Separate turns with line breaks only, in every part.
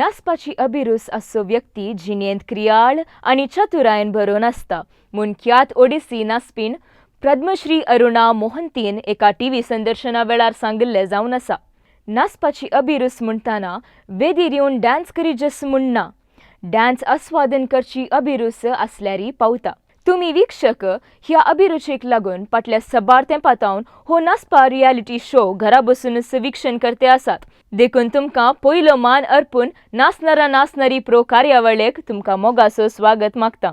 नाचपाची अभिरूस असो व्यक्ती जिणेंत क्रियाळ आनी चतुरायेन भरून आसता म्हूण ख्यात ओडिसी नाचपीण पद्मश्री अरुणा मोहंतीन एका टीव्ही संदर्शना वेळार सांगिल्लें जावन आसा. नाचपाची अभिरूस म्हणटाना वेदीर येवन डान्स करीजस म्हूण ना, डान्स आस्वादन करची अभिरूस आसल्यारी पावता. तुमी वीक्षक ह्या अभिरुचीक लागून फाटल्या सबार तेंपातावन हो नाचपा रियालिटी शो घरा बसूनच वीक्षण करते आसात. देखून तुमकां पयलो मान अर्पून नाचणारा नाचणारी प्रो कार्यावळेक तुमकां मोगाचो स्वागत मागता.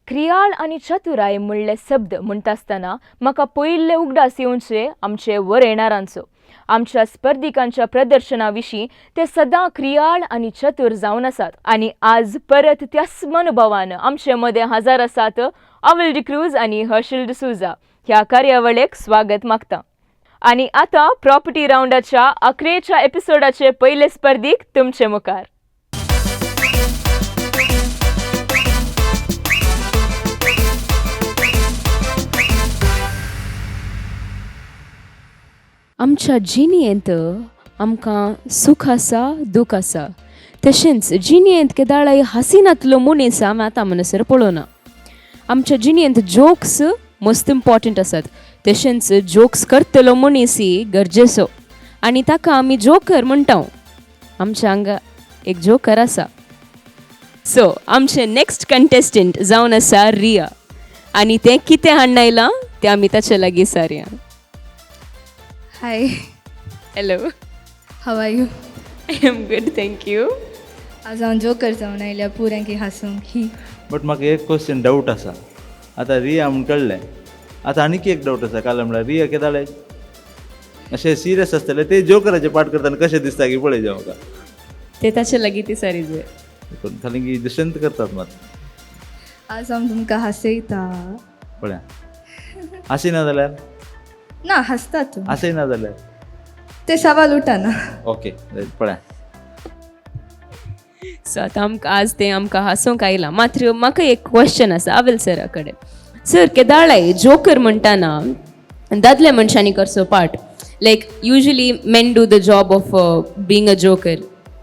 क्रियाळ आनी चतुराय म्हणले शब्द म्हणटा आसतना म्हाका पयले उगडास येवचे आमचे वर येणारांचो. आमच्या स्पर्धिकांच्या प्रदर्शना विशीं ते सदां क्रियाळ आनी चतुर जावन आसात आनी आज परत त्याच मनोभावान आमचे मदें हजर आसात अविल डिक्रूज आनी हर्षल डिसूजा. ह्या कार्यावळेक स्वागत मागता. आनी आतां प्रॉपर्टी रावंडाच्या 11च्या एपिसोडाचे पयले स्पर्धीक तुमचे मुखार. आमच्या जिणेंत आमकां सूख आसा, दूख आसा. तशेंच जिणेंत केदाळाय हासिनांतलो मनीस आमी आतां म्हणसर पळोवना. आमच्या जिणेंत जोक्स मस्त इम्पॉर्टंट आसात. तशेंच जोक्स करतलो मनीसय गरजेचो आनी ताका आमी जोकर म्हणटा. आमच्या हांगा एक जोकर आसा. सो आमचे नेक्स्ट कंटेस्टंट जावन आसा रिया आनी तें कितें हाडून आयलां तें आमी ताचे लागीं सारया.
Hi,
hello,
how are you?
I am good, thank you.
आज हांव जोकर जावन आयल्या पुऱ्यांकी हासूंक ही.
बट म्हाका एक क्वेश्चन डावट आसा. आतां रिया म्हूण कळ्ळें, आतां आनीक एक डावट आसा. काल म्हणल्यार रिया केदाळे अशें सिरियस आसतलें ते जोकराचे पार्ट करतना कशें दिसता की पळय म्हाका
ते ताचे लागीं ती सारी जाय.
खाली की दुश्यंत करतात मात.
आज हांव तुमकां हासयता.
पळया हासिना जाल्यार
ना हसता तूं,
हासयना जाल्यार
ते सवाल उठाना.
ओके पळया.
सो आतां आज तें आमकां हांसूंक आयलां. मात्र म्हाका एक क्वेश्चन आसा अविल सरा कडेन. सर, केदाळाय जोकर म्हणटाना दादल्या मनशांनी करचो part. Like usually main do the job of being a joker.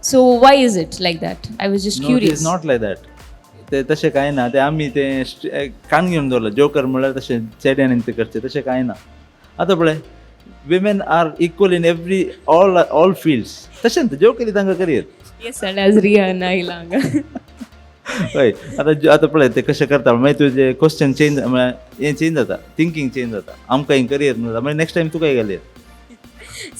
So Y is it like that? I was just curious.
Not like that. ते तशें कांय ना. ते आमी तें कान घेवन दवरला. जोकर म्हणल्यार तशें चेड्यांनी ते करचें तशें कांय ना. आतां पळय, women are equal in every all fields. तशें जोकरी तांकां करियर.
येस, आज रिया आयलां हांगा.
हय. आतां पळय ते कशें करता मागीर तुजें क्वेश्चन चेंज म्हळ्यार हें चेंज जाता, थिंकींग चेंज जाता. आमकां हें करियर न्हू मागीर नेक्स्ट टायम तुका घालया.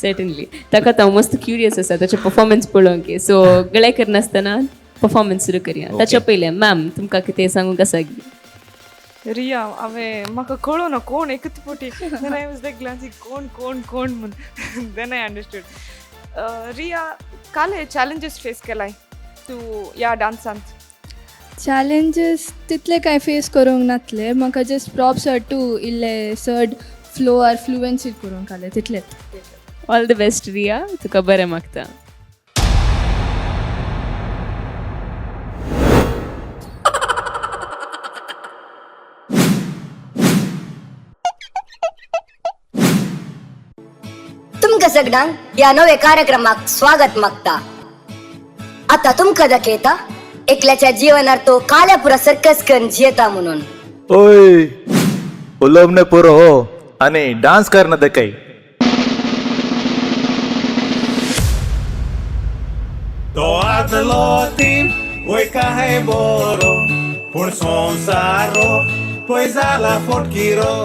सर्टनली. ताका हांव मस्त क्युरियस आसा ताचे परफॉर्मन्स पळोवंक. सो गळे करनासतना परफॉर्मन्स सुरू करया. ताच्या पयलें मॅम तुमकां कितें सांगूंक आसा?
रिया हांवें म्हाका कळो ना कोण एकच पोटी. देन आय वॉज लायक ग्लान्सिंग कोण कोण कोण म्हूण. Then I understood. रिया, काले चॅलेंजीस फेस केलाय तूं ह्या डान्सांत?
चॅलेंजीस तितले कांय फेस करूंक नातले. म्हाका जस्ट प्रॉप्स टू इल्ले चड फ्लो आर फ्लुएन्सी करूंक आले तितलेच.
ऑल द बेस्ट रिया, तुका बरें मागता.
तुमकां सगळ्यांक ह्या नव्या कार्यक्रमाक स्वागत मागता. आता तुमकां दाखयता एकल्याच्या जीवनार तो काल्यापुरा सर्कस करून जियेता म्हणून.
ओय उलोवने पुरो आनी डान्स करना देखै.
तो आदलो तीन वयका हे बरो पूण संवसारो पळय जाला फोटकिरो.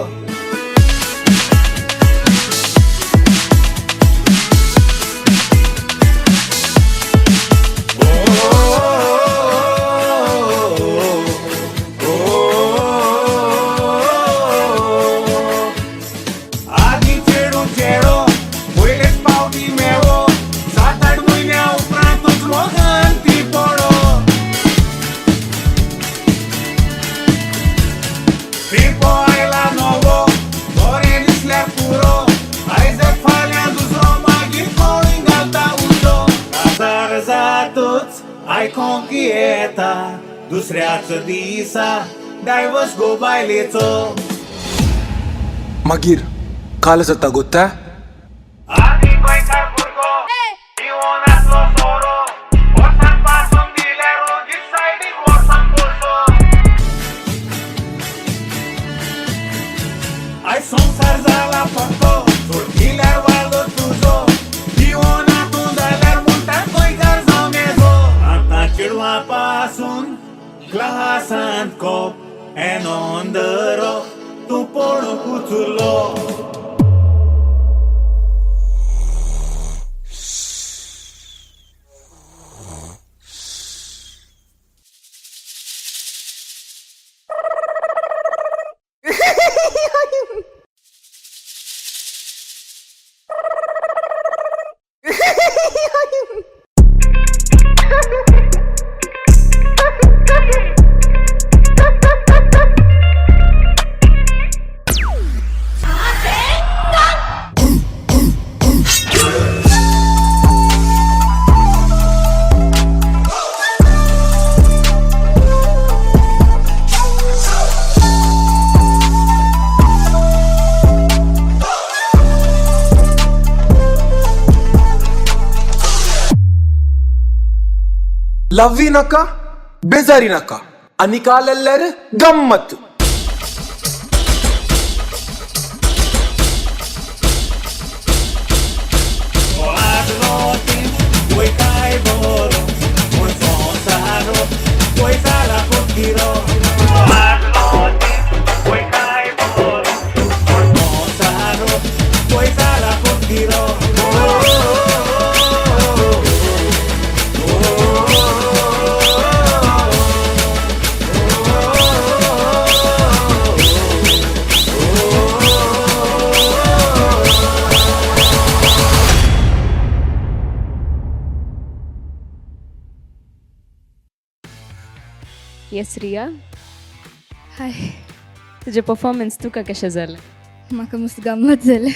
आयकोंक येता दुसऱ्याच दिसा डायव्हर्स गो बायलेचो
मागीर काल जाता गोत्ता
आधी गोंयकार भुरगो जिवनाचो सोरो वर्सान पासून दिल्या रोगी सायडीक वर्सान बोलचो आयज संसार जाला पक्को सोड दिल्यार वालो तुजो जिवनातून जाल्यार म्हणटा गोंयकार जावन येजो आतां चेडवां पासून क्लासांत कोप एनोंदरो तूं पडूंक उचुलो
लव्वी नाका बेजारी नाका आनी काल गम्मत
Goikai boro, moi sonsaro, poi sala potiro. Marloti, goikai boro, moi sonsaro, poi sala potiro.
Yes Riya,
hi
तुजें परफॉर्मन्स तुका कशें जालें?
म्हाका मस्त गंमत जालें.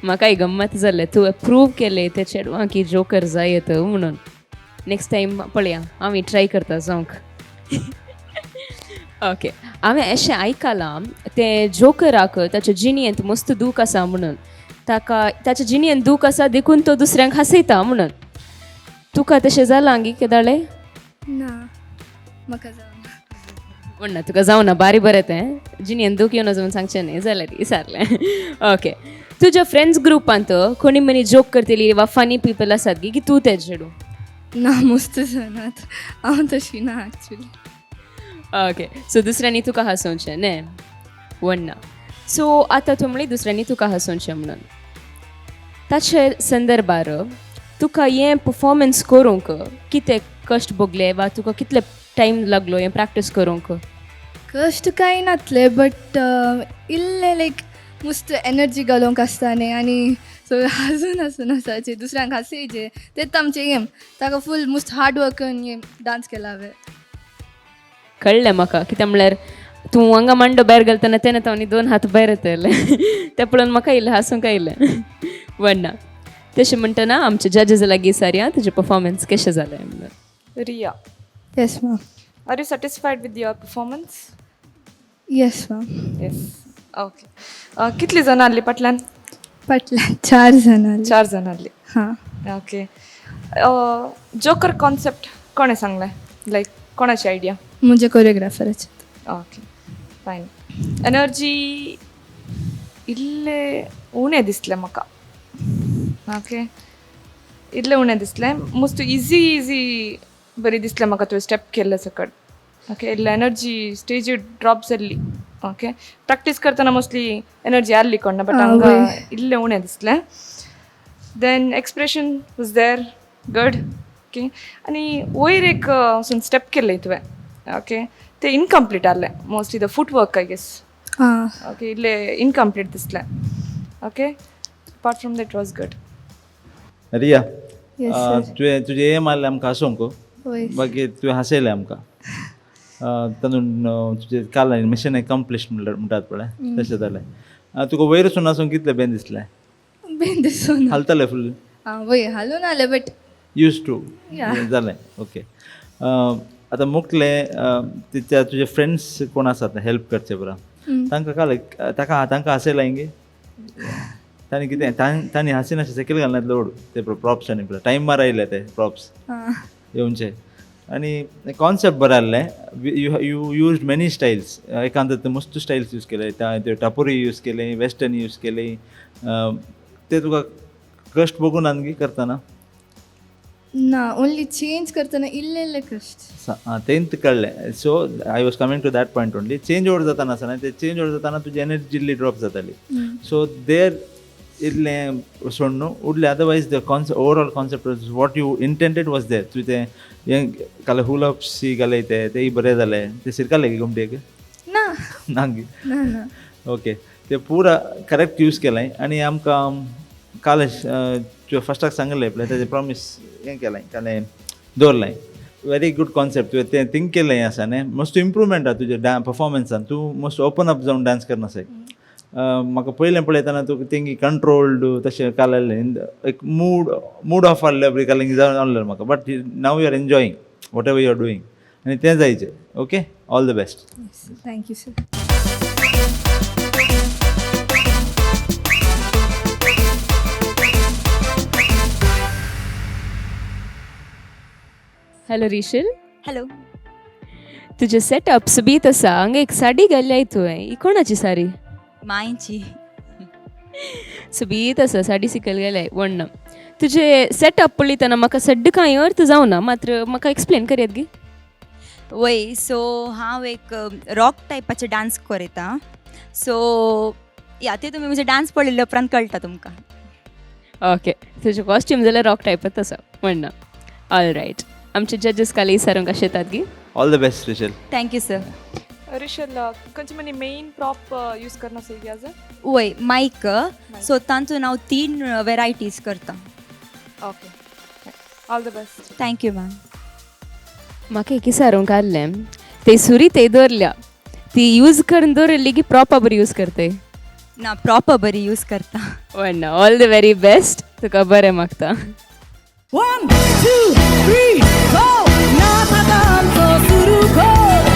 म्हाकाय गंमत जालें. तूं प्रूव केलें ते चेडवां की जोकर जाय येतं म्हणून. नेक्स्ट टायम पळया आमी ट्राय करता जावंक. ओके, हांवें अशें आयकलां ते जोकराक ताच्या जिणयेंत मस्त दूख आसा म्हणून. ताच्या जिणयेंत दूख आसा देखून तो दुसऱ्यांक हांसयता म्हणून. तुका तशें जालां आंगी केदाळे?
ना म्हाका जावना.
म्हणना तुका जावना, बारी बरें तें. जिणयेंत दूख येवन वचून सांगचें न्ही, जाल्यार विचारलें. ओके, तुज्या फ्रेंड्स ग्रुपांत कोणी मनी जोक करतली वा फनी पीपल आसात की तूं तें चेडूं?
ना मस्त जाणात. हांव तशी ना एक्चुली.
ओके, सो दुसऱ्यांनी तुका हांसोवचें न्ही? वण्णा. सो आतां तूं म्हणली दुसऱ्यांनी तुका हांसोवचें म्हणून. ताचे संदर्भार तुका हें परफॉर्मन्स करूंक कितें कश्ट भोगले वा तुका कितले टायम लागलो हें प्रॅक्टीस करूंक?
कश्ट कांय नातले बट इल्लें लायक मस्त एनर्जी घालूंक आसता न्ही आनी सो हांसून हांसून आसाचे दुसऱ्यांक हांसयचे तेच आमचें एम. ताका फूल मस्त हार्ड वर्क करून हें डान्स केला हांवें.
कळ्ळें म्हाका, कित्याक म्हणल्यार तूं हांगा मांडो भायर घालतना तेन्ना तांणी 2 हात भायर येतले. तें पळोवन म्हाका येयलें, हांसूंक येयलें. वण्णा. तशें म्हणटना आमचे जजीस लागीं सारया तुजें परफॉर्मन्स कशें जालें म्हणून.
Ria,
yes ma'am.
are you satisfied with your performance?
Yes ma'am.
Yes. Okay. कितली जाणां आसली फाटल्यान?
फाटल्यान 4 जाणां.
4 जाणां आसली.
हां.
ओके. जोकर कॉन्सेप्ट कोणें सांगलें? लायक कोणाची आयडिया?
म्हजे कोरियोग्राफराचे.
ओके, फायन. एनर्जी इल्लें उणें दिसलें म्हाका. ओके, इल्लें उणें दिसलें. मस्त इजी बरी दिसलें म्हाका तुवें स्टेप केल्ले सकट. ओके, इल्लें एनर्जी स्टेजीर ड्रॉप जाल्ली. ओके, प्रॅक्टीस करतना मोस्टली एनर्जी आसली कोणा बट हांगा इल्लें उणें दिसलें. देन एक्सप्रेशन वॉज देर गड. ओके, आनी वयर एक वचून स्टेप केल्लें तुवें. ओके, तें इनकम्प्लीट आहलें mostly the footwork I guess.
हां.
ओके, इल्लें इनकम्प्लीट दिसलें. Okay, apart from that was good.
Riya,
yes sir.
तुजें एम आहलें आमकां हांसोवंक,
वय.
बाकी तुवें हांसयलें आमकां. तातूंत तुजें काल मिशन एकम्प्लीश म्हणटात पळय तशें जालें. तुका वयर वचून हांसूंक कितलें बेन दिसलें?
बेन दिसून.
हालतालें फूल?
हां वय हालून आलें बट
यूज टू जालें. ओके, आतां मुक्तले तिच्या तुजे फ्रेंड्स कोण आसात हेल्प करचे बरं तांकां काल तांकां हांसयला हिंगे तांणी कितें तांणी हांसीन अशें सकयल घालनात लोड ते प्रॉप्स आनी टायम मार आयले ते प्रॉप्स येवचे आनी कॉन्सेप्ट बरें आहलें यू यूज मेनी स्टायल्स एकांत मस्त स्टायल्स यूज केले ते टापोरी यूज केले वेस्टर्न यूज केले ते तुका कश्ट बघून आणखी करतना
ना ओन्ली चेंज करतना इल्ले कश्ट
तेंत कळ्ळें so I was coming to that point only change over जाताना आसतना ते चेंज ओवर जाताना तुजी एनर्जी इल्ली ड्रॉप जाताली सो देर इल्लें सोड न्हू उरलें otherwise the concept overall concept what you intended was there तुवें तें काल हुलअप्स घाले तेय बरें जालें ते सिरकाले घुमटेक
ना
नागी
ना
ओके ते पुरा करेक्ट यूज केलें आनी आमकां काल फस्टाक सांगलें पळय तेजें प्रॉमीस हें केलें कालें दवरलें वेरी गुड कॉन्सेप्ट तुवें तें थिंक केलें आसा न्ही मस्ट इम्प्रुवमेंट आहा तुज्या परफॉर्मन्सान तूं मस्ट ओपन अप जावन डान्स करना सायक म्हाका पयलें पळयतना तुका तेंगी कंट्रोल्ड तशें काललें एक मूड ऑफ आहलें बरी कालिंग जावन आहलें म्हाका but now you are enjoying whatever you are doing आनी तें जायचें okay all the best
thank you sir
hello Risheel
hello
तुजें सेटअप बीत आसा हांगा एक साडी घाल्ल्या तुवें ही कोणाची साडी
मायची
सुबीत आसा साडी सिकल गेल्याय वण्ण तुजे सेटअप पळयतना म्हाका सड्ड कांय अर्थ जावना मात्र म्हाका एक्सप्लेन करयात गी
वय सो हांव एक रॉक टायपाचे डान्स करयता सो या ते तुमी म्हजे डान्स पळयल्ले उपरांत कळटा तुमकां
ओके तुजें कॉस्ट्यूम जाल्यार रॉक टायपच आसा वण्ण ऑल रायट आमचे जजीस काल विचारूंक कशें येतात गी
all the best Rishal
thank you sir
Rishal खंयचे मनी मेन प्रॉप यूज करना सही आज
वय मायक सो तांतून हांव 3 वेरायटीज करता
okay all the best
thank you ma'am
म्हाका एक विचारूंक आहलें ते सुरी ते दवरल्या ती यूज करून दवरली की प्रॉपर बरी यूज करते
ना प्रॉपर बरी यूज करता
वण्ण ऑल द व्हेरी बेस्ट तुका बरें मागता
1, 2, 3, go! नाचा डान्स सुरू कर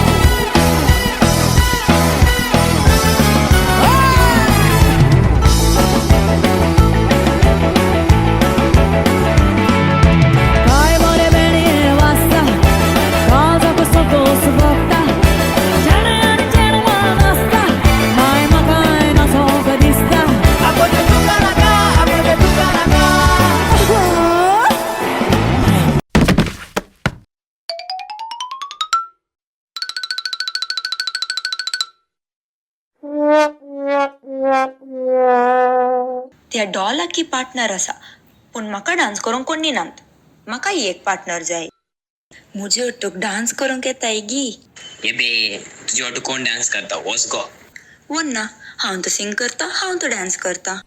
काय मोरे बेणे वाजता गाजाक सगळोच भोगता चेडे आनी चेडवां नाचता माय म्हाकाय नाचोंक दिसता आगोटे तुका नाका आगोटे तुका नाका
त्या डॉलाकी पार्टनर आसा पूण म्हाका डान्स करूंक कोणी नात म्हाका एक पार्टनर जाय म्हजे हट्टूक डान्स करूंक येताय गी
येबे तुजे वाटो कोण डान्स करता वच गो
वन ना हांव तो सिंग करता हांव तो डान्स करता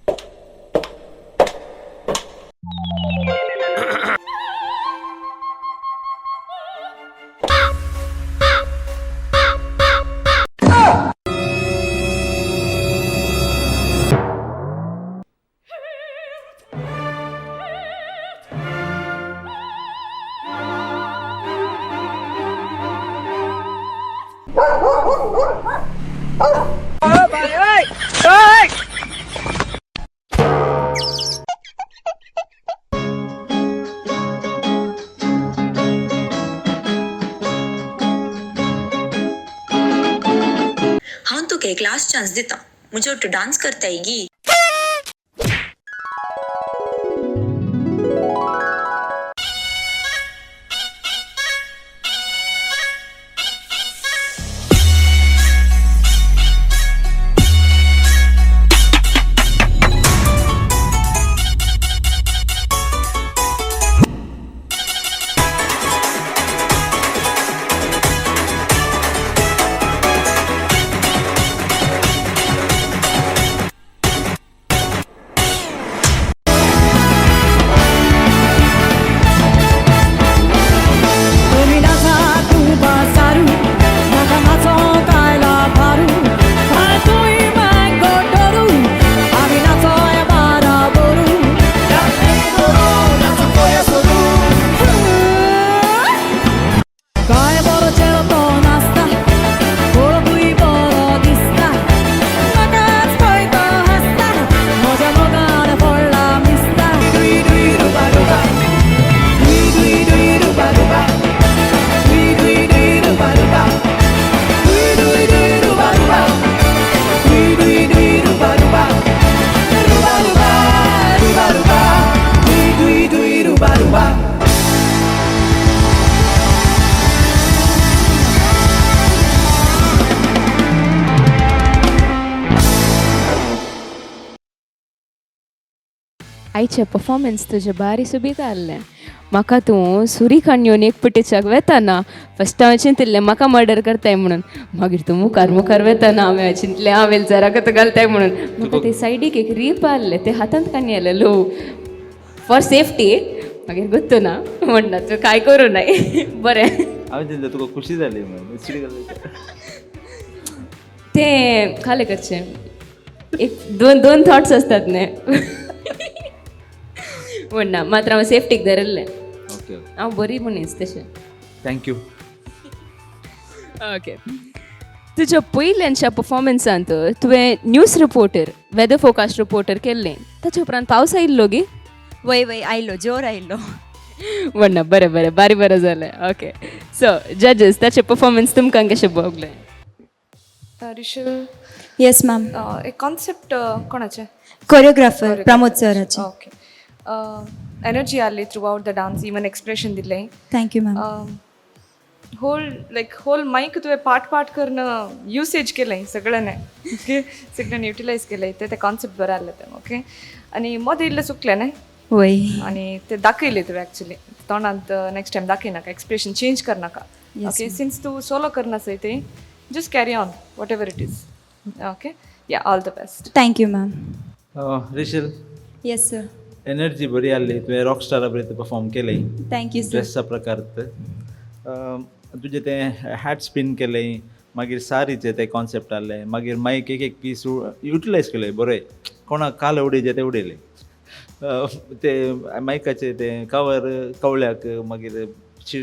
हांव तुका एक लास्ट चान्स दिता म्हजे हट्टू डान्स करताय गी
आयचे परफॉर्मन्स तुजे बारी सुबीत आहलें म्हाका तूं सुरी काडून एक पिटीच्याक वेताना फस्ट हांवें चिंतिल्लें म्हाका मर्डर करताय म्हणून मागीर तूं मुखार वेताना हांवें चिंतलें हांवें जरा कथा घालताय म्हणून म्हाका ते सायडीक एक रीप आहलें ते हातांत काडलें लो फॉर सेफ्टी मागीर गुत्तू ना म्हणटा तूं कांय करूं नाय बरें
हांवें चिंतलें तुका खुशी जाली म्हणून चिडी घालता
ते खालें करचें एक दोन थॉट्स असतात न्ही म्हणना मात्र हांव सेफ्टीक धरल्लें
ओके
हांव बरी मनीस तशें
थँक्यू.
ओके तुज्या पयल्यांच्या परफॉर्मन्सांत तुवें news reporter weather forecast reporter केल्लें ताचे उपरांत पावस आयिल्लो गी
वय आयलो जोर आयलो
म्हणना बरें बारी बरें जालें ओके सो जजीस ताचे परफॉर्मन्स तुमकां कशें भोगलें
रिशल
येस मॅम
एक कॉन्सेप्ट कोणाचे
कोरियोग्राफर प्रमोद सराचे
ओके एनर्जी आली through out the dance even expression दिलें
थँक्यू मॅम
होल माईक तुवें पार्ट करून युसेज केलें सगळ्यांनी ओके सगळ्यांनी युटिलायज केलें ते कॉन्सेप्ट बरें आहलें तें ओके आनी मदें इल्लें चुकलें न्हय
वय
आनी ते दाखयलें तुवें एक्चुली तोंडांत नेक्स्ट टायम दाखयनाका एक्सप्रेशन चेंज करनाका ओके सिन्स तूं सोलो करनासय ते just carry on whatever it is okay या all the best
thank you ma'am
Rishal
yes sir
energy बरी आहली तुवें रॉकस्टारा बरें परफॉर्म केलें
थँक्यू सर
ड्रेसचा प्रकार तुजें तें हॅट स्पिन केलें मागीर सारीचे ते कॉन्सेप्ट आहले मागीर माईक एक पीस युटिलायज केले बरें कोणाक काल उडयचे ते उडयले ते मायकाचे ते कवर कवळ्याक मागीर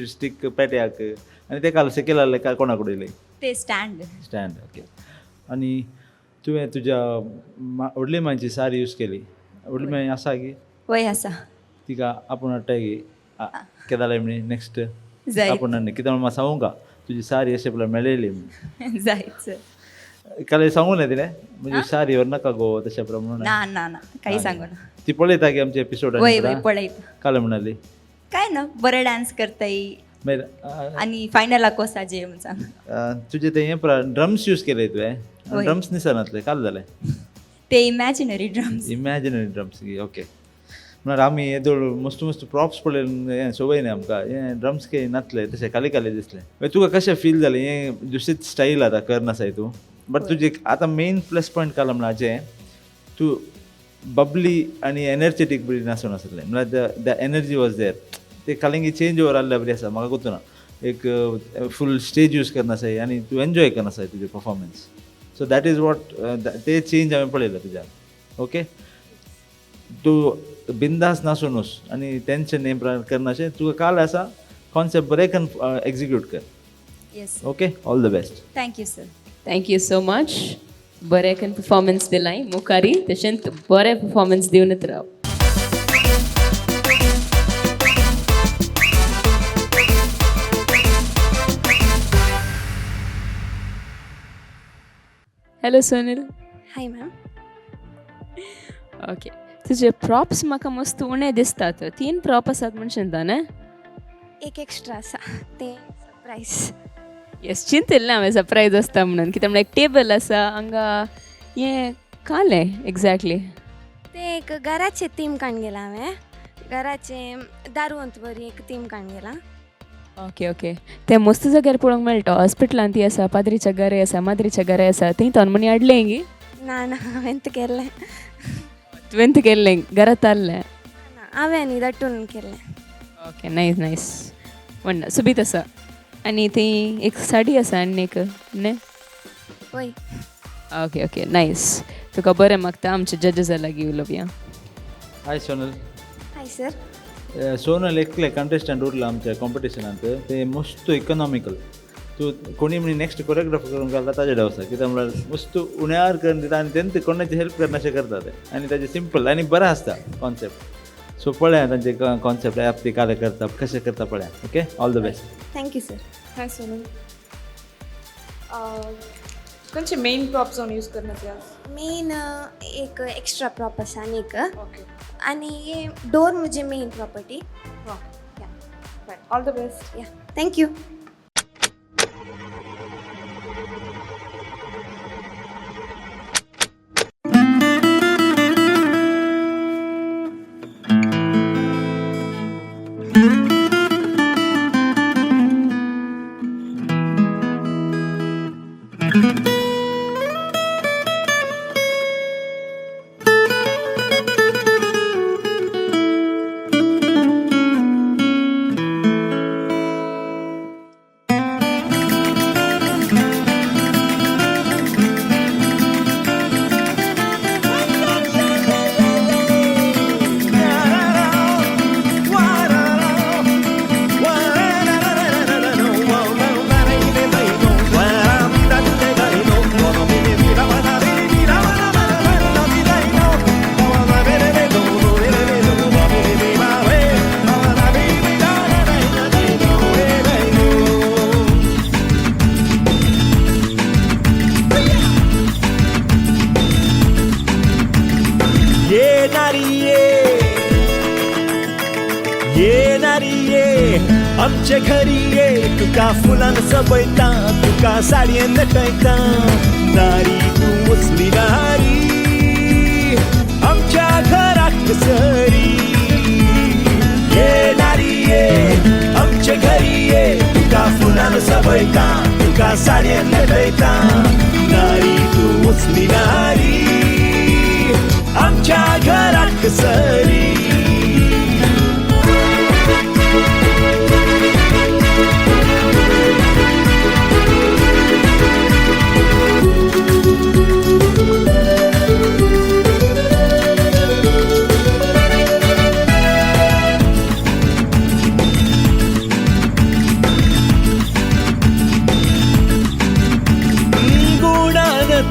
स्टीक पेट्याक आनी ते काल सेकेल आहले काय कोणाक उडयले
ते स्टँड
ओके आनी तुवें तुज्या व्हडले मांची सारी यूज केली व्हडली माय आसा गी
वय आसा
तिका आपूण हाडटाय गी केदाले म्हणे नेक्स्ट
जाय
आपूण हाडना कित्याक म्हाका सांगूं का तुजी सारी अशें पळय मेळयली म्हण
जायत सर
काल सांगूं ना तिणें म्हणजे सारी व्हर नाका गो तशे प्रमाणे
ना काही सांगू ना
ती पळयता की आमचे एपिसोड
वय पळयता
काल म्हणाली
काय ना बरें डान्स करताय
मागीर
आनी फायनलाक वसाजे म्हण सांग
तुजे ते हें ड्रम्स यूज केले तुवें ड्रम्स निसनातले काल जालें
ते imaginary drums
imaginary drums okay म्हळ्यार आमी येदोळ मस्त प्रॉप्स पळयले हें सवय न्ही आमकां हें ड्रम्स काही नातले तशें काले दिसले तुका कशें फील जालें हें दुसरीच स्टाईल आतां करनासाय तूं बट तुजे आतां मेन प्लस पॉयंट काल म्हणल्यार तूं बबली आनी एनर्जेटीक बरी नासून आसलें म्हळ्यार द एनर्जी वॉज देर ते कालिंगी चेंज ओवर आहल्या बरी आसा म्हाका गुतूना एक फूल स्टेज यूज करनासाय आनी तूं एन्जॉय करनासाय तुजे performance so that is what ते चेंज हांवें पळयला तुज्यान ओके तूं बिंदास नासूनूच आनी टेन्शन हें करनाशें तुका काल आसा कॉन्सेप्ट बरें करून एक्झिक्यूट कर
yes
okay all the best
thank you sir
thank you so much बरें करून परफॉर्मन्स दिलाय मुखारी तशेंच बरें परफॉर्मन्स दिवनच राव हॅलो सोनील
हाय मॅम
ओके तुजे प्रॉप्स म्हाका मस्त उणे दिसतात 3 प्रॉप आसात म्हण चिंता न्ही
एक एक्स्ट्रा आसा ते सरप्राईज
येस चिंतिल्लें हांवें सरप्रायज आसता म्हणून कित्याक म्हळ्यार एक टेबल आसा हांगा हें कालें एक्झॅक्टली
ते एक घराचे थीम काडून गेला हांवें घराचे दारूवंत बरी एक थीम काडून गेला
ओके ते मस्त जाग्यार पळोवंक मेळटा हॉस्पिटलांत ती आसा पाद्रीच्या घरे आसा माद्रीच्या घरे आसा थंय तोंडमणी हाडलें गी
ना हांवें तें केल्लें
तुवें तें केल्लें घरांत हाडलें
हांवें न्ही दट्टून केल्लें
ओके नायस म्हणना सुबीत आसा आनी थंय एक साडी आसा आनी एक न्ही
वय
ओके नायस तुका बरें मागता आमच्या जजीसा लागीं उलोवया
हाय सोनल
हाय सर
सोनल एकले कंटेस्टंट उरला आमच्या कॉम्पिटिशनांत ते मस्त इकॉनॉमिकल तूं कोणी म्हणी नेक्स्ट कोरियोग्राफर करूंक घालता ताजे डावसा कित्याक म्हळ्यार मस्त उण्यार करून दिता आनी तेन्ना कोणाची हेल्प करनाशें करता ते आनी ताजें सिंपल आनी बरें आसता कॉन्सेप्ट सो पळया तांचे कॉन्सेप्ट ॲप ती काले करता कशें करता पळया okay all the best
thank you sir
हाय सोनल खंयचे मेन प्रॉप जावन यूज करनाचे
मेन एक एक्स्ट्रा प्रॉप आसा आनी एक
ओके
आनी हे डोर म्हजे main property
all the best
या थँक्यू
नारी ये नारी ये आमच्या घरी ये तुका फुलान सबयता तुका साडयेन नटयता नारी तू मुसली नारी आमच्या घराक सरी ये नारी ये आमच्या घरी ये तुका फुलान सबयता तुका साडयेन नटयता नारी तू मुसली नारी आमच्या घराक सरी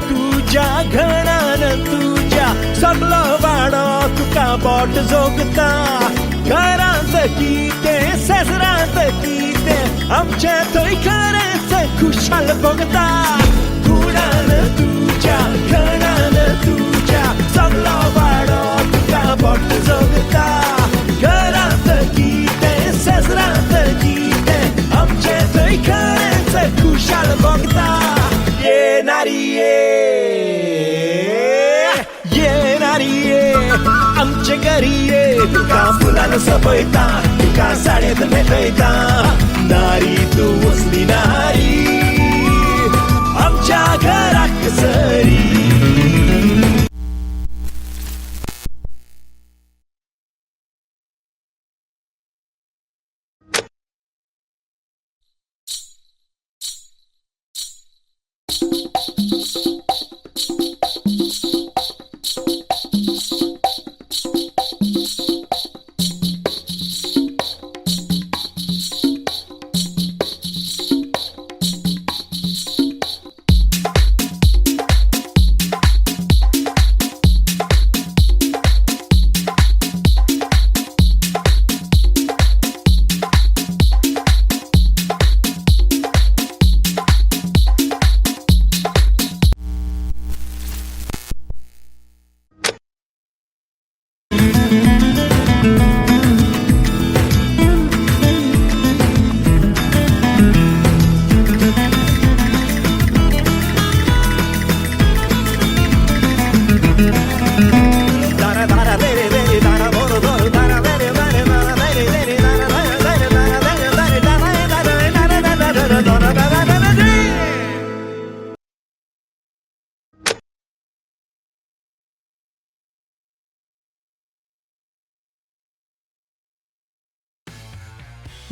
तुझ्या घरान तुझ्या सगळं वाडो तुका बोट जोगता घरांत किते शेजरांत किते आमचे थंय खरेंच खुशाल भोगता गुणान तुझ्या घरान तुझ्या सगळो वाडो तुका बोट जोगता घरांत किते शेजरांत किते आमचे थंय खरेंच खुशाल भोगता ये नारी ये नारी ये आमच्या घरी ये तुका फुलान सबयता तुका साडयेत नटयता नारी तू मुसली नारी आमच्या घराक सरी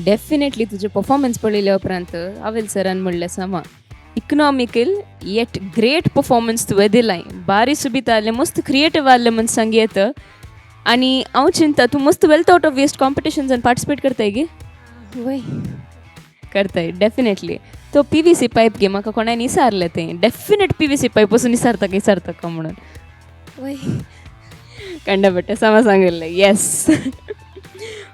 डेफिनेटली तुजे परफॉर्मन्स पळयल्या उपरांत हांवें सरान म्हणलें समा इकनॉमिकल येट ग्रेट परफॉर्मन्स तुवें दिलाय बारी सुबीत आहलें मस्त क्रिएटीव आहलें म्हण सांगयेत आनी हांव चिंता तूं मस्त वेल्थ आउट ऑफ वेस्ट कॉम्पिटिशन्सान पार्टिसिपेट करताय गे
वय
करताय डेफिनेटली तो PVC पायप गे म्हाका कोणान विचारलें तें डेफिनेट PVC पायप वचून विचारता का म्हणून
वय
कंडा बेटे समा सांगिल्लें येस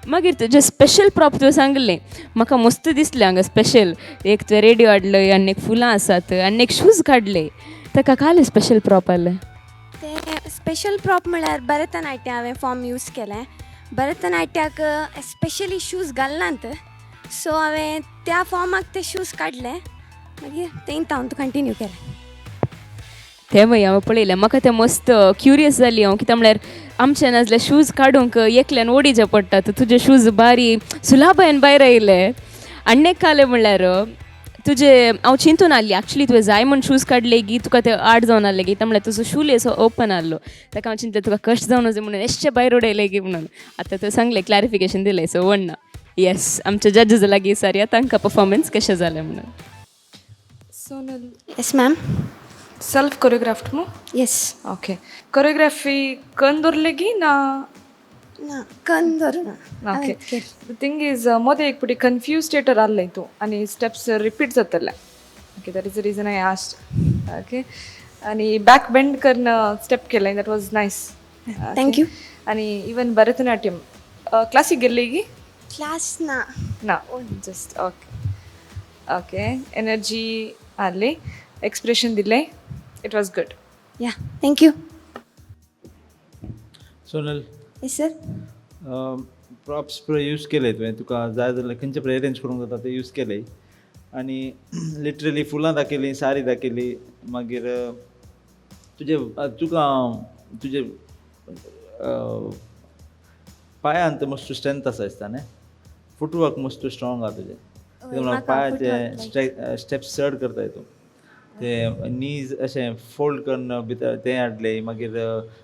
मागीर तुजें स्पेशल प्रॉप तुवें सांगलें म्हाका मस्त दिसलें हांगा स्पेशल एक तुवें रेडिओ हाडलोय आनी एक फुलां आसात आनी एक शूज काडले ताका काल स्पेशल प्रॉप आहले
ते स्पेशल प्रॉप म्हळ्यार भरतनाट्य हांवें फॉर्म यूज केलें भरतनाट्याक स्पेशली शूज घालनात सो हांवें त्या फॉर्माक ते शूज काडले मागीर तें हांव कंटिन्यू केलें
तें मागीर हांवें पळयलें म्हाका तें मस्त क्युरियस जाली हांव कित्याक म्हळ्यार आमचे नासल्यार शूज काडूंक एकल्यान ओडीचे पडटात तुजे शूज बारी सुलाबायन भायर आयले आनी एक कालें म्हणल्यार तुजे हांव चिंतून आहली एक्चुली तुवें जाय म्हूण शूज काडले गी तुका ते आड जावन आहले गी म्हळ्यार तुजो शू लेस ओपन आहलो ताका हांव चिंतलें तुका कश्ट जावन वचूं म्हणून एशें भायर उडयले गी म्हणून आतां तुवें सांगलें क्लॅरिफिकेशन दिलें सो वण्णा येस आमच्या जजीस लागीं विचारया तांकां परफॉर्मन्स कशें जालें म्हणून
Sonal
yes ma'am
self choreographed मू
येस
ओके कोरियोग्राफी करून दवरलेगी ना
ना कन धरून
ओके द थिंग इज मोदे एक पुटी कन्फ्यूज स्टेटर आहलें तूं आनी स्टेप्स रिपीट जातले okay that is the region I asked okay आनी बॅक बेंड करून स्टेप केलें दॅट वॉज नायस
थँक्यू
आनी इवन भरतनाट्यम क्लासीक गेल्ली
क्लास ना
ना जस्ट ओके ओके एनर्जी आहली एक्सप्रेशन दिलें इट वॉज गुड
या thank you
Sonal
yes sir
props पळय यूज केले तुवें तुका जाय जाल्यार खंयचे पळय अरेंज करूंक जाता ते यूज केले आनी लिटरली फुलां दाखयलीं साडी दाखयली मागीर तुका तुजे पांयांत मस्त स्ट्रेंथ आसा दिसता न्ही फुटवर्क मस्त स्ट्रॉंग आहा तुजें
म्हाका
पांयाचे स्टेप्स चड करता तूं ते नीज अशें फोल्ड करून भितर तें हाडलें मागीर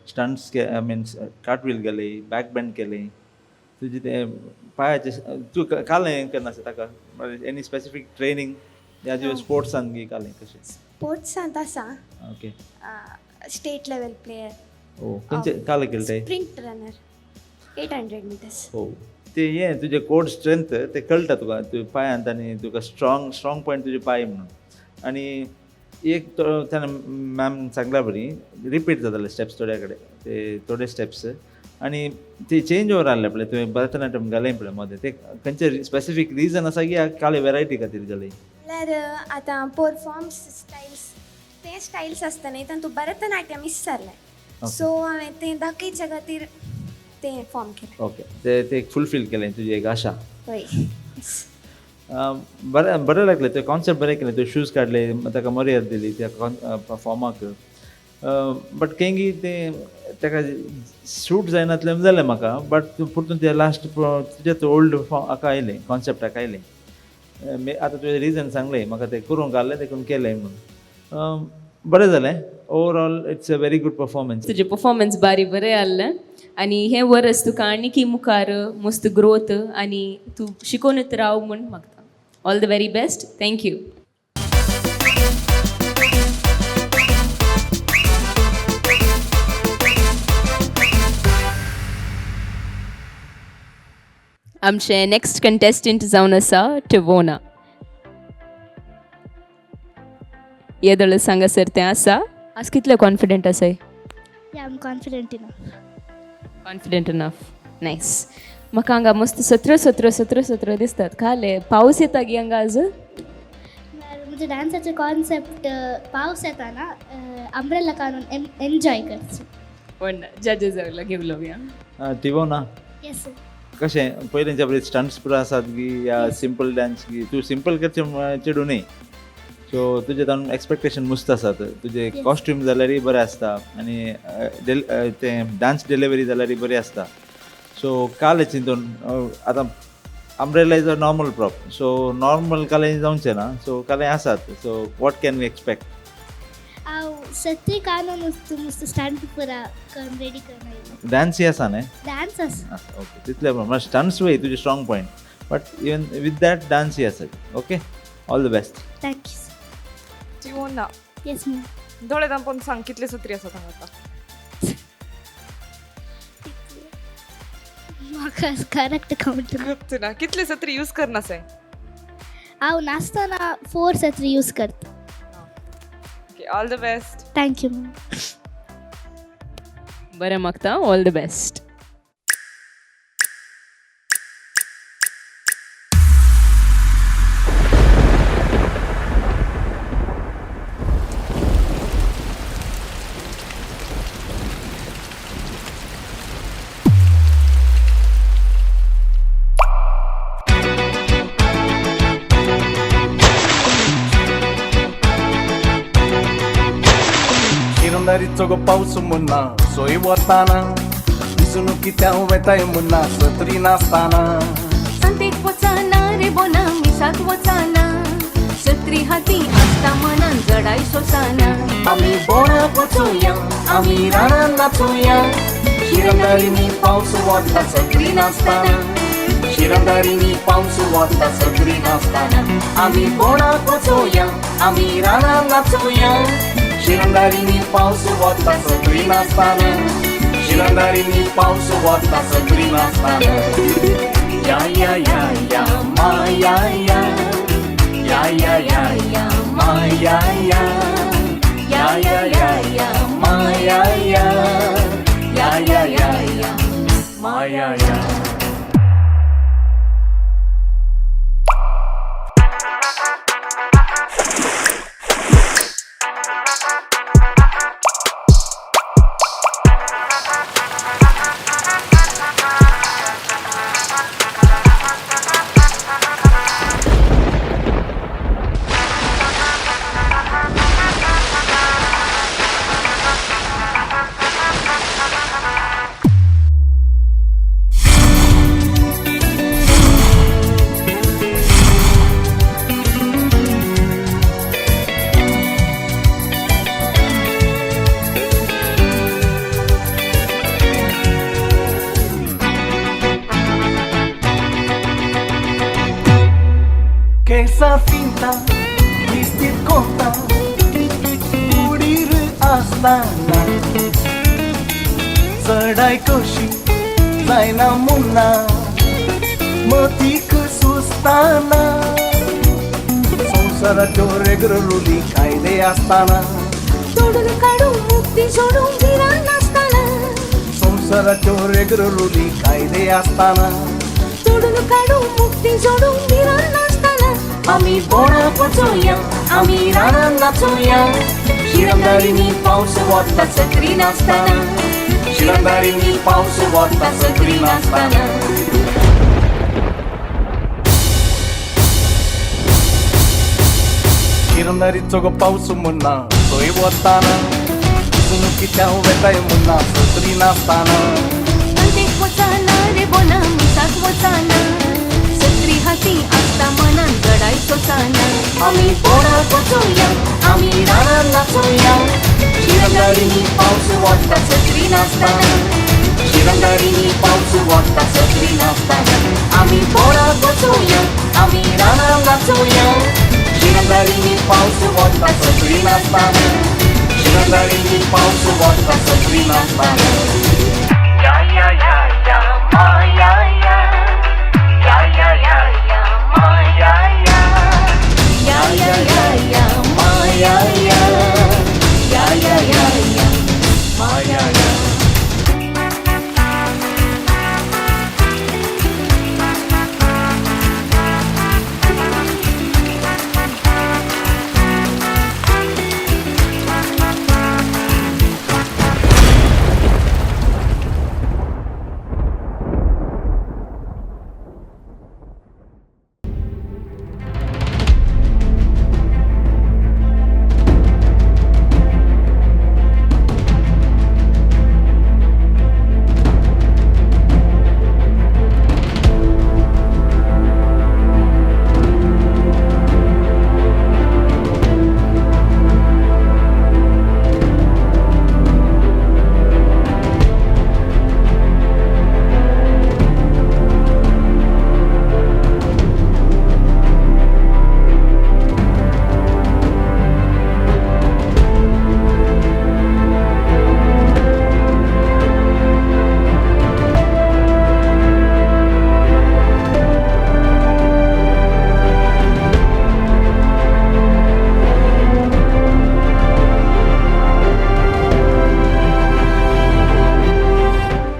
स्टंट्स मिन्स कार्टवील केली बॅक बेंड केली तुजें तें पांयाचे तूं काल हें करनासता ताका एनी स्पेसिफीक ट्रेनींग या तुवें स्पोर्ट्सान बी कालें कशें
स्पोर्ट्सांत आसा
ओके
स्टेट लेवल प्लेयर
ओ खंयचे काल केलें तें
स्प्रिंट रनर 800 meters
हो ते हें तुजें कोर स्ट्रेंथ तें कळटा तुका तुवें पांयांत आनी तुका स्ट्रॉंग पॉयंट तुजे पांय म्हणून आनी एक तेन्ना मॅम सांगला बरी रिपीट जाताले स्टेप्स थोड्या कडेन ते थोडे स्टेप्स आनी ते चेंज ओवर आहले पळय तुवें भरतनाट्यम घालें पळय मदें ते खंयचे स्पेसिफीक रिजन आसा की काले वेरायटी खातीर घाली
जाल्यार आतां परफॉर्म्स स्टायल्स ते स्टायल्स आसता न्ही तातूंत भरतनाट्यम मिस जालें सो हांवें तें दाखयच्या खातीर तें फॉर्म केलें
ओके ते फुलफील केलें तुजी एक आशा
हय
बरें लागलें ते कॉन्सेप्ट बरें केलें तुवें शूज काडले ताका मर्याद दिली त्या फॉर्माक बट केंगी तें ताका शूट जायनातलें जालें म्हाका बट परतून ते लास्ट तुजें ओल्ड हाका आयलें कॉन्सेप्टाक आयलें आतां तुवें रिजन सांगलें म्हाका तें करूंक घालें देखून केलें म्हणून बरें जालें overall it's a very good performance
तुजें परफॉर्मन्स बारी बरें आहलें आनी हें वर्स तुका आनीक मुखार मस्त ग्रोथ आनी तूं शिकोनूच राव म्हूण मागता all the very best thank you आमचे नेक्स्ट कंटेस्टंट जावन आसा टिवोना येदळ सांगा सर तें आसा आज कितले कॉन्फिडंट आसाय
I am confident enough
confident enough nice म्हाका हांगा मस्त सत्र दिसतात खाले पावस येता गी हांगा आज
म्हणजे डान्साचे कॉन्सेप्ट पावस येता ना अम्ब्रेला काढून एन्जॉय करचे
पण जजेस घेऊ उलोवया
टिवोना
येस
कशें पयलींच्या बरें स्टंट्स पुरो आसात गी या सिंपल डान्स गी तूं सिंपल करचें चेडू न्ही सो तुजे तातूंत एक्सपेक्टेशन मस्त आसात तुजे कॉस्ट्यूम जाल्यारय बरें आसता आनी तें डान्स डिलिव्हरी जाल्यारय बरी आसता सो काल चिंतून आतां umbrella is a normal prop so normal कालें जावचें ना सो कालें आसात so what can we expect
हांव सत्री कानून मस्त स्टंट पुरा करून रेडी करना
डान्सय आसा न्ही
डान्स आसा
ओके तितले म्हणजे स्टंट्स वे तुजे strong point but even with that डान्सय आसात okay all the best
thank you
Tivona
yes ma'am
दोळे दांपोवन सांग कितले सत्री आसा हांगा आतां
म्हाका करेक्ट काउंट
कळत ना कितले सत्री यूज करनासय
हांव नासतना 4 सत्री यूज करता
okay all the best
thank you ma'am
बरें मागता ऑल द बेस्ट
शिरंदारीचो गो पावस मुन्ना सोय वताना दिसून कित्या वेताय मुन्ना सत्री नासताना
सांतेक वचाना रे बोना मिसाक वचाना सत्री हाती आसता मनान जडाय सोसाना
आमी बोणाक वचूया आमी रानान नाचूया शिरंदारीनी पावस वता सत्री नासताना शिरंदारीनी पावस वता सत्री नासताना आमी बोणाक वचूया आमी रानान नाचूया शिरंदारीनी पावस वता सत्री नासताना शिरंदारीनी पावस वता सत्री नासताना या या या या माया या या या या या माया या या या या या माया या या या या या माया या जाय कशी जायना मुन्ना मतीक सुस्ताना संसाराच्यो रेगरलुली कायदे आसताना
सोडून काढून मुक्ती सोडून विरान असताना
संसाराच्यो रेगरलुली कायदे आसताना
सोडून काढून मुक्ती सोडून विरान असताना
आम्ही बोणा पचोया आम्ही रानात नाचोया शिरंदारीनी पाऊस वता सकरी नाचताना शिरंदारीनी पाऊस वता सकरी नाचताना शिरंदारीचो गो पाऊस मुन्ना सोय वताना चुनुकीच्या वेताय मुन्ना सकरी नाचताना
अंतेक वचाना रे बोना मिसाक वचाना सत्री हाती आसता मनान जडाय सोचाना
आम्ही बोणा पचोया आम्ही रानात नाचोया शिरंदारीनी पाऊस वता सकरी नाचताना शिरंदारीनी पाऊस वता सकरी नाचताना आम्ही बोणा पचोया आम्ही रानात नाचोया शिरंदारीनी पाऊस वता सकरी नाचताना शिरंदारीनी पाऊस वता सकरी नाचताना या या या या मा या या या या या या मा या या या या या या मा या या या या या या मा या या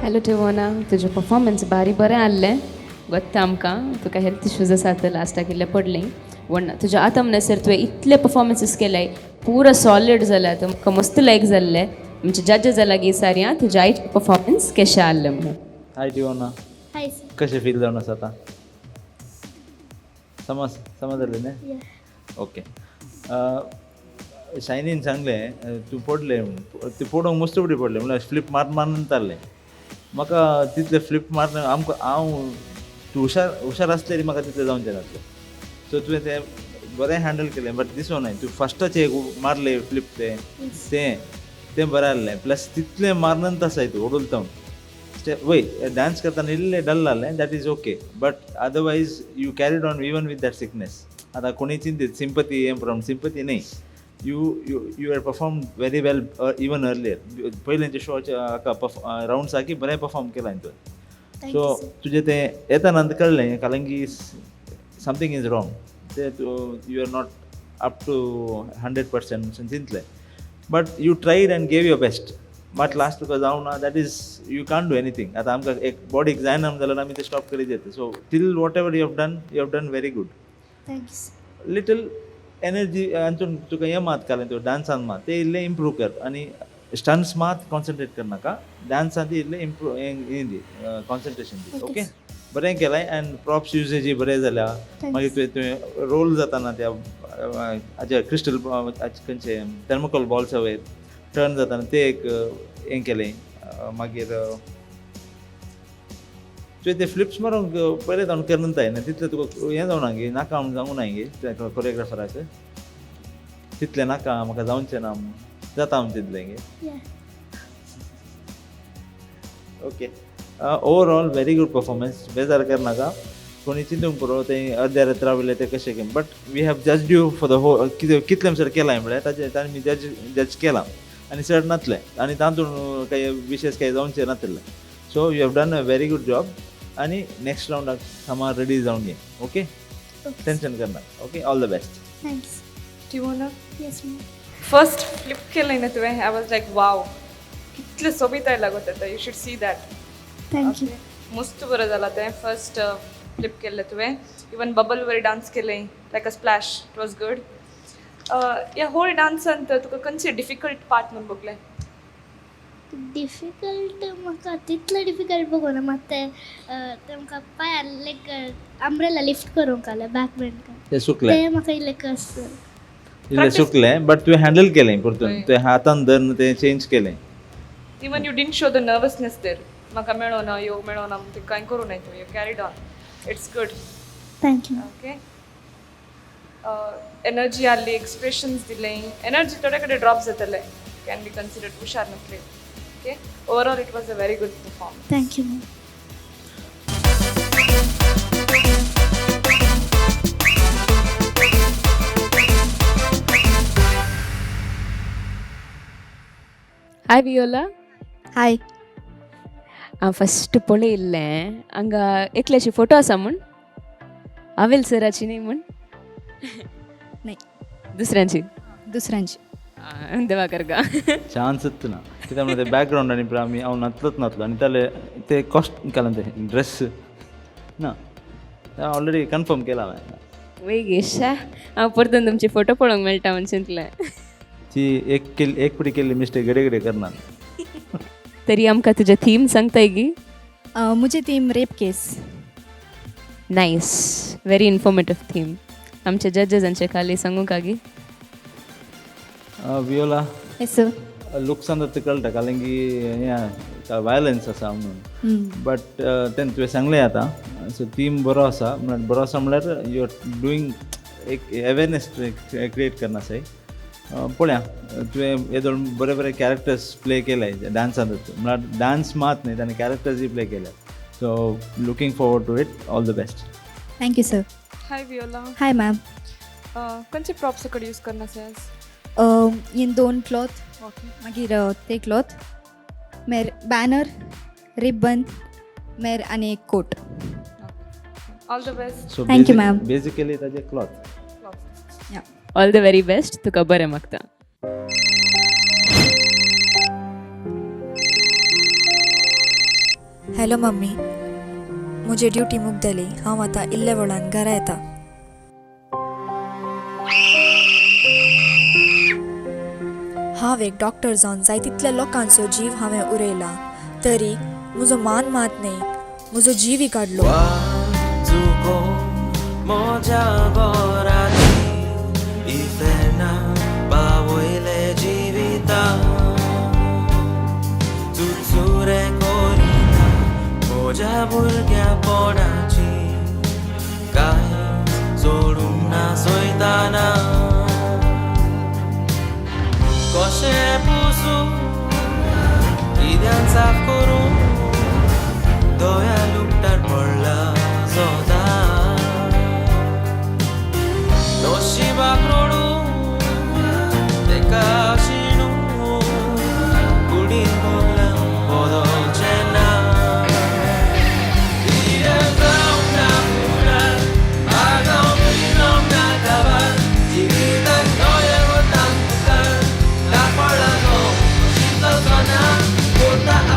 हॅलो टिवोना तुजें परफॉर्मन्स बारी बरें आहलें गोत्ता आमकां तुका हेल्थ इश्यूज आसात लास्टाक इल्लें पडलें पूण तुज्या आतां म्हणसर तुवें इतले परफॉर्मन्सीस केले पुरो सॉलीड जाल्या तुमकां मस्त लायक जाल्लें म्हणजे जजेसा लागीं सारया तुजें आयज परफॉर्मन्स कशें आहलें म्हणून
हाय टिवोना
हाय
कशें फील जावन आसा आतां समजलें न्ही ओके शायनीन सांगलें तूं पडलें तूं पडोवंक मस्त बरी पडलें म्हळ्यार फ्लिप मारतालें म्हाका तितलें फ्लिप मारना आमकां तूं हुशार आसलें म्हाका तितलें जावचें नासलें सो तुवें तें बरें हँडल केलें बट दिसो ना तूं फस्टाचें एक मारलें फ्लिप तें बरें आहलें प्लस तितलें मारनंत आसाय तूं ओडोलतावन वय डान्स करतना इल्लें डल जालें that is okay but otherwise you carried on even with that sickness आतां कोणी चिंतीत सिंपती हें प्रॉब्लम सिंपती न्ही you had performed very well even earlier पयलींच्या शोच्या राउंड्स की बरें परफॉर्म केलां तुवें सो तुजें तें येता नंतर कळलें कालंगी समथींग इज रॉंग ते you are not up to 100% चिंतलें but you tried and gave your best but last तुका जावना that is you can't do anything आतां आमकां एक बॉडीक जायना जाल्यार आमी ते स्टॉप करीत येता so till whatever you have done very good
thank you
little energy हातून तुका हें मात घालें तूं डान्सान मात तें इल्लें इम्प्रूव कर आनी स्टन्स मात कॉन्सन्ट्रेट करनाका डान्सान ती इल्लें इम्प्रूव हें दी कॉन्सन्ट्रेशन दी ओके बरें केलें एंड प्रॉप्स युजेजी बरें जाल्या मागीर तुवें रोल जाताना त्या हाचे क्रिस्टल खंयचे थर्मोकॉल बॉल्सा वयर टर्न जाताना तें एक हें केलें मागीर तुवें ते फ्लिप्स मारूंक पयलें जावन करनताय न्ही तितलें तुका हें जावना गे नाका जावंक ना गे कोरियोग्राफराक तितलें नाका म्हाका जावचें ना जाता तितलें गे okay overall very good performance बेजार करनाका कोणी चिंतूंक पुरो तें अर्द्या रात रावलें तें कशें केलें but we have judged you for the whole कितलें सर केलां म्हळ्यार ताजें आमी जज केलां आनी चड नासलें आनी तातूंत काही विशेष काही जावचें नासलें. So you have done a very good job आनी नेक्स्ट रावंडाक सामा रेडी जावन ये. ओके, टेन्शन करना. Okay, all the best.
Thanks.
Do you wanna?
Yes ma'am.
First flip केलें ना तुवें, आय वॉज लायक वाव, कितलें सोबीत आयला गो तें, you should see that.
Thank you.
मस्त बरं जालां तें. फर्स्ट फ्लिप केल्लें तुवें, इवन बबल वर डान्स केलें लायक अ स्प्लॅश, इट वॉज गुड. ह्या होल डान्सांत तुका खंयचें डिफिकल्ट पार्ट म्हणून बगलें?
डिफिकल्ट म्हाका तितलें डिफिकल्ट बघूना, मात तें म्हाका पांयार लायक अम्ब्रेला लिफ्ट करूंक आसलें बॅक बेंड
तें सुकलें,
तें म्हाका इल्लें
इल्लें सुकलें, बट तुवें हँडल केलें परतून. तें हातान धरून तें चेंज केलें.
Even you didn't show the nervousness there, म्हाका मेळो ना, यो मेळो ना, ते कांय करूं ना तुवें, you carried on. It's good.
Thank you.
Okay. Energy आहली, एक्सप्रेशन्स दिलें. एनर्जी थोडे कडेन ड्रॉप जातले, कॅन बी कन्सिडर्ड हुशार नासले. Okay, overall it was a very good performance.
Thank you ma'am.
Hi Viola.
Hi.
हांव फस्ट पळयल्लें हांगा एकल्याची फोटो आसा म्हूण. हांवेल सराची न्ही म्हूण.
नाही.
दुसऱ्यांची.
दुसऱ्यांची.
देवा करगा.
ಚಾನ್ಸ್ ना कित्याक म्हणल्यार ते बॅकग्रावंड आनी पळय आमी हांव नाचलोच नाचलो आनी ताले ते कॉस्ट घालन ते ड्रेस ना ऑलरेडी कन्फर्म केला हांवें.
वैगेश हांव परतून तुमचे फोटो पळोवंक मेळटा म्हूण चिंतलें.
ती एक पुटी केल्ली मिस्टेक घडये घडये करना.
तरी आमकां तुजें थीम सांगताय गी.
मुझे थीम रेप केस.
Nice, very informative theme. आमच्या जजेसांचे खाली सांगूंक गी.
Viola
yes sir.
लुक्सान ते कळटा कारण की हें वायलन्स आसा म्हणून, बट तें तुवें सांगलें आतां. सो थीम बरो आसा म्हळ्यार यू आर डुईंग एक अवेरनेस क्रिएट करना सही. पळया तुवें येदोळ बरे बरे कॅरेक्टर्स प्ले केले डान्सांत, म्हळ्यार डान्स मात न्ही, ताणें कॅरेक्टर्सूय प्ले केल्या. So looking forward to it. All the best.
Thank you sir.
Hi Viola.
Hi ma'am.
खंयचे प्रॉप्स कडेन यूज करना आज?
In 2 cloth,
okay.
मागीर ते क्लॉथ मेर बॅनर, रिबन मेर आनी एक coat.
All the best.
So
Thank you, ma'am.
Basically ताजे cloth.
All the very best. तुका बरें मागता.
हॅलो मम्मी, म्हजी ड्युटी मुकदली, हांव आतां इल्ल्या वळान घरा येता. हांव एक डॉक्टर जावन जाय तितल्या लोकांचो जीव हांवें उरयला, तरी म्हजो मान मात न्ही, म्हजो जीवय काडलो.
म्हज्या भुरग्या पोडाची कांय सोडूंक ना सोयताना. कशें पुसूं कित्याक साफ करूं, दोया लुकटार पडला सोदा. नशिबाक रडूं तेका शिणू, कुडीन बोगल्यान बदलचें ना. Porta a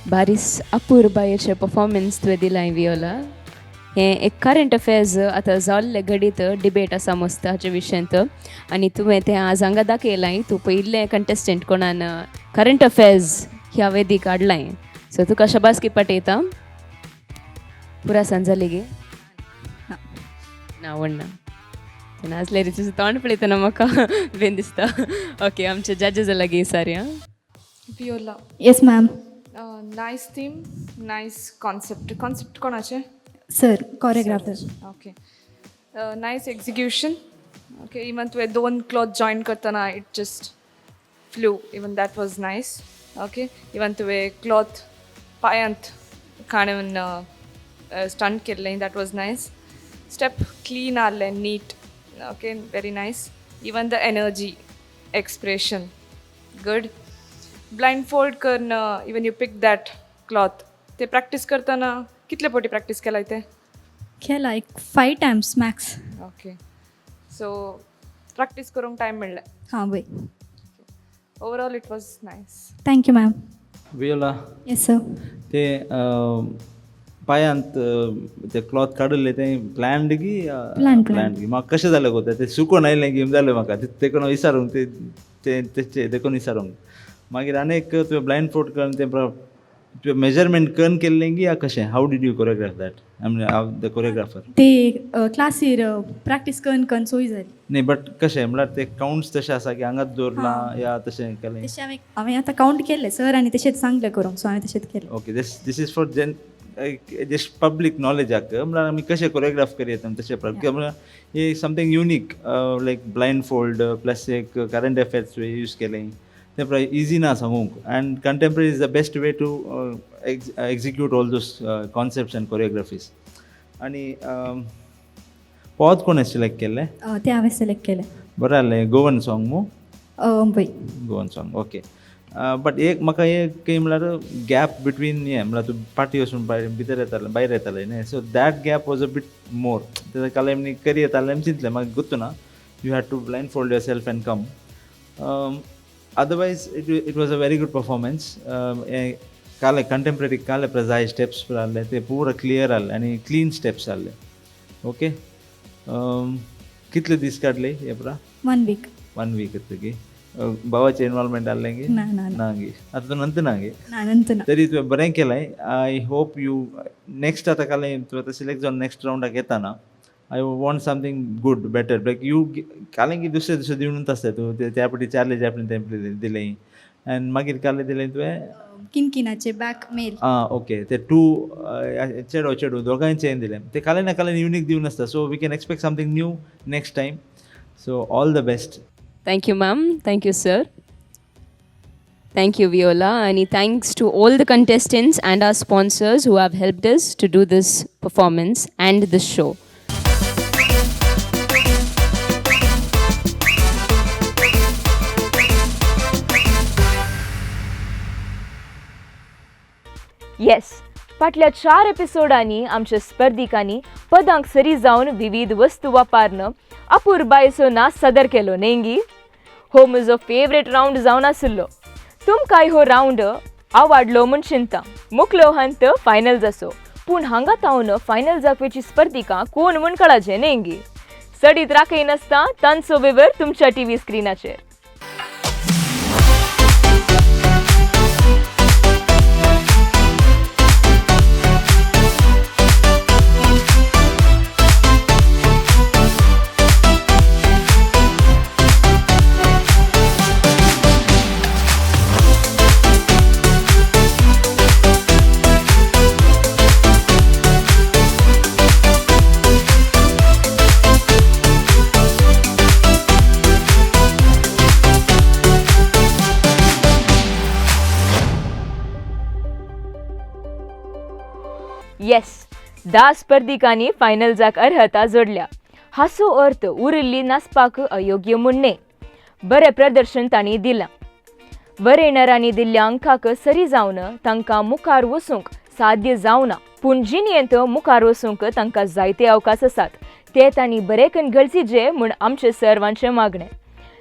बारीस अपूर्बायेचे परफॉर्मन्स तुवें दिलाय वियोला. हें एक करंट अफेर्स आतां जाल्ले घडीत डिबेट आसा मस्त हाचे विशयांत आनी तुवें तें आज हांगा दाखयलाय. तूं पयिल्लें कंटेस्टंट कोणान करंट अफेर्स ह्या वेदीक हाडलाय. सो तुका शबासकी पटयता. पुरा सांज जाली गे ना वण्णा नाचल्यार तुजें तोंड पळयतना म्हाका बेन दिसता. ओके आमचे जजीस लागीं सारया.
Viola.
Yes ma'am.
Nice theme, nice concept. Concept कोणाचे?
Sir choreographer.
Okay. Nice execution. Okay, even तुवें दोन cloth join करतना it just flew. Even that was nice. Okay. Even तुवें cloth पायांत काडून stunt केल्लें, that was nice. Step clean आसलें, neat. Okay, very nice. Even the energy, expression, good. Blindfold Karan, even you pick that cloth. ते practice करताना कितले पोटी practice केलाय ते?
केला एक 5 times max.
Okay. So practice करूंक time मेळ्ळें.
हां वय.
Overall it was nice.
Thank you ma'am.
Viola
yes sir.
ते पायांत ते क्लॉथ काडले ते प्लॅन्ड की प्लॅन्ड की म्हाका कशें जालें गो ते सुकून आयलें गेम जालें म्हाका देखून विचारूंक ते देखून विचारूंक. मागीर आनीक तुवें ब्लायंड फोल्ड करून ते तुवें मेजरमेंट करून केल्लें की या कशें? How did you choreograph that? I mean the choreographer.
ते क्लासीर प्रॅक्टीस करून करून सोय जाली.
न्ही बट कशें म्हळ्यार ते काउंट्स तशें आसा की हांगाच दवरला या तशें केलें?
तशें हांवें आतां कावंट केल्लें सर आनी तशेंच सांगलें करूंक सो हांवें तशेंच केलें.
Okay this is for just public नॉलेजाक म्हळ्यार आमी कशें कोरियोग्राफ करया तशें म्हळ्यार हे something unique like blindfold plus एक करंट अफेर्स यूज केलें ते इजी ना सांगूंक. And contemporary is the best way to execute all those concepts and choreographies. आनी पद कोणें सिलेक्ट केल्लें?
तें हांवें सिलेक्ट केलें.
बरें जालें. गोवन सॉंग मू?
वय.
Goan song okay. बट एक म्हाका एक म्हळ्यार गॅप बिटवीन हें म्हळ्यार तूं पाटी वचून भितर येतालें भायर येतालें न्ही so that gap was a bit more. तें काल आमी करी येतालें आमी चिंतलें म्हाका गुर्तू ना you had to blindfold yourself and come. Otherwise it was a very good performance. काले कंटेम्पररी काले प्रजाय स्टेप्स आहले ते पूरा क्लियर आहले आनी क्लीन स्टेप्स आहले. ओके कितले दीस काडले हे पुरा?
1 week.
1 week येतकी भावाचें इन्वॉल्वमेंट आहलें की ना गे आतां तूं नंतर ना गे तरी तुवें बरें केलें. आय होप यू नेक्स्ट आतां कालें तूं आतां सिलेक्ट जावन नेक्स्ट रावंडाक येता ना I want something good better like you कालें की दुसरें दिवनूच आसता तूं त्या फाटी चार्ली चॅपलीन तें दिलें आनी मागीर कालें दिलें तुवें
किनकिनाचे बॅक मेल.
ओके ते 2 चेडो दोगांयचें दिलें ते कालें ना कालें युनीक दिवन आसता so we can expect something new next time. So all the best.
Thank you, ma'am. Thank you, sir. Thank you, Viola. And thanks to all the contestants and our sponsors who have helped us to do this performance and this show.
Yes, फाटल्या 4 एपिसोडांनी आमच्या स्पर्धिकांनी पदांक सरी जावन विविध वस्तू वापरन अपूर्बायेचो नाच सादर केलो नेंगी. हो म्हजो फेवरेट रावंड जावन आशिल्लो. तुमकांय हो रावंड आवडलो म्हूण चिंता. मुखलो हंत फायनल जासो पूण हांगा तावन फायनल जावपाची स्पर्धिकां कोण म्हूण कळाचें नेंगी. सडीत राखय नासता तांचो विवर तुमच्या टीव्ही स्क्रिनाचेर. येस, 10 स्पर्धिकांनी फायनल जाक अर्हता जोडल्या. हाचो अर्थ उरिल्ली नाचपाक अयोग्य म्हणणे. बरें प्रदर्शन तांणी दिलां. वरेणरांनी दिल्ल्या अंकाक सरी जावन तांकां मुखार वचूंक साध्य जावना पूण जिणेंत मुखार वचूंक तांकां जायते अवकाश आसात ते तांणी बरें करून गळचिजे म्हूण आमचे सर्वांचें मागणें.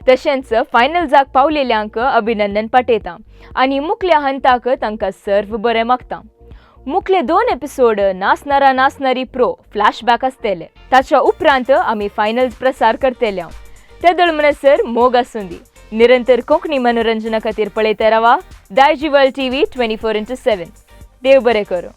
तशेंच फायनल जाग पावलेल्यांक अभिनंदन पाठयता आनी मुखल्या हंताक तांकां सर्व बरें मागता. मुखले 2 एपिसोड नासनारा नासनारी प्रो फ्लॅशबॅक आसतले. ताच्या उपरांत आमी फायनल प्रसार करतले. तेदळ म्हणसर मोग आसूं दी. निरंतर कोंकणी मनोरंजना खातीर पळयता रावा दायजी वर्ल्ड TV 24/7. देव बरें करूं.